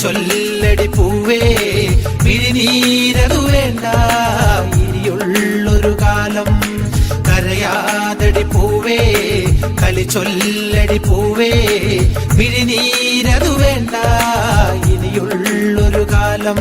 ചൊല്ലടി പൂവേ മിഴിനീരതു വേണ്ട ഇനിയുള്ളൊരു കാലം കരയാതടി പൂവേ കളി ചൊല്ലടി പൂവേ മിഴിനീരതു വേണ്ട ഇനിയുള്ളൊരു കാലം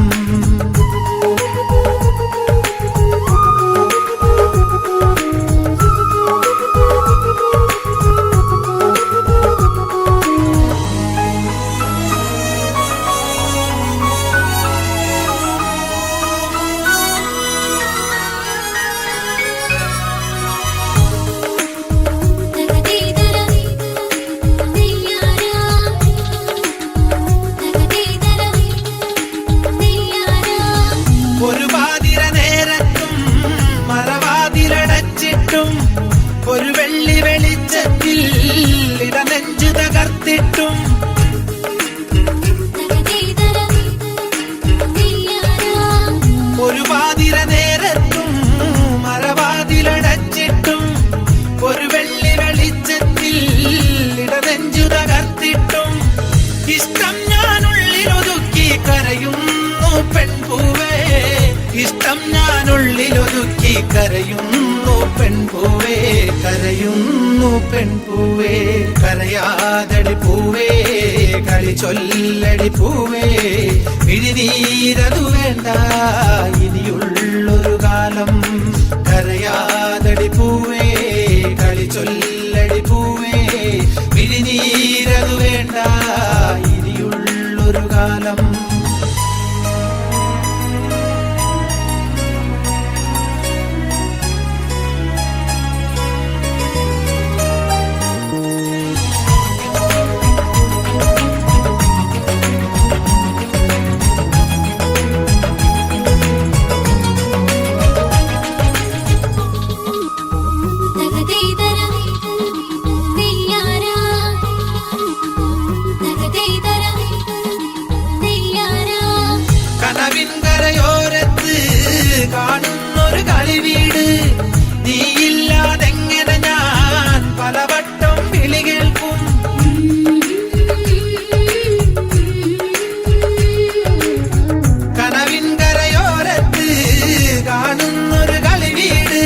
ഒരു പാതിര നേരത്തും മറവാതിലടച്ചിട്ടും ഒരു വെള്ളി വെളിച്ചത്തിൽ ഇടനെഞ്ചു തകർത്തിട്ടും ഒരു പാതിര നേരത്തും മറവാതിലടച്ചിട്ടും ഒരു വെള്ളി വെളിച്ചത്തിൽ ഇടനെഞ്ചു തകർത്തിട്ടും ഇഷ്ടം ഞാനുള്ളിലൊതുക്കി കരയുന്നു പെൺപൂവേ ഇഷ്ടം ഞാനുള്ളിലൊതുക്കി കരയുന്നു പെൺപൂവേ കരയുന്നു പെൺപൂവേ കരയാതടി പൂവേ കളി ചൊല്ലടി പൂവേ മിഴിനീരതു വേണ്ട ഇനിയുള്ളൊരു കാലം കരയാതടി പൂവേ കളി ചൊല്ലടി പൂവേ മിഴിനീരതു വേണ്ട ഇനിയുള്ളൊരു കാലം കനവിൻകരയോരത്ത് കാണുന്നൊരു കളിവീട് നീയില്ലാതെങ്ങനെ ഞാൻ പലവട്ടം വിളി കേൾക്കും കനവിൻകരയോരത്ത് കാണുന്നൊരു കളിവീട്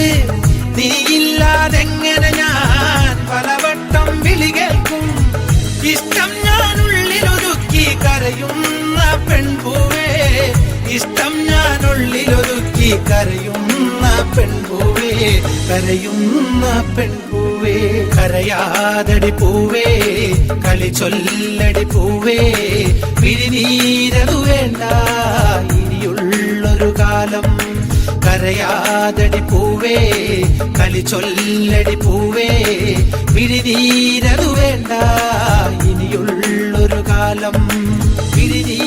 നീയില്ലാതെങ്ങനെ ഞാൻ പലവട്ടം വിളി കേൾക്കും ഇഷ്ടം ഞാനുള്ളിലൊതുക്കി കരയുന്ന പെൺപൂവേ ഇഷ്ടം ഞാനുള്ളിലൊതുക്കി കരയുന്ന പെൺപൂവേ കരയുന്ന പെൺപൂവേ കരയാതടി പൂവേ കളി ചൊല്ലടി പൂവേ മിഴിനീരതു വേണ്ട ഇനിയുള്ളൊരു കാലം കരയാതടി പൂവേ കളി ചൊല്ലടി പൂവേ മിഴിനീരതു വേണ്ട ഇനിയുള്ളൊരു കാലം മിഴിനീ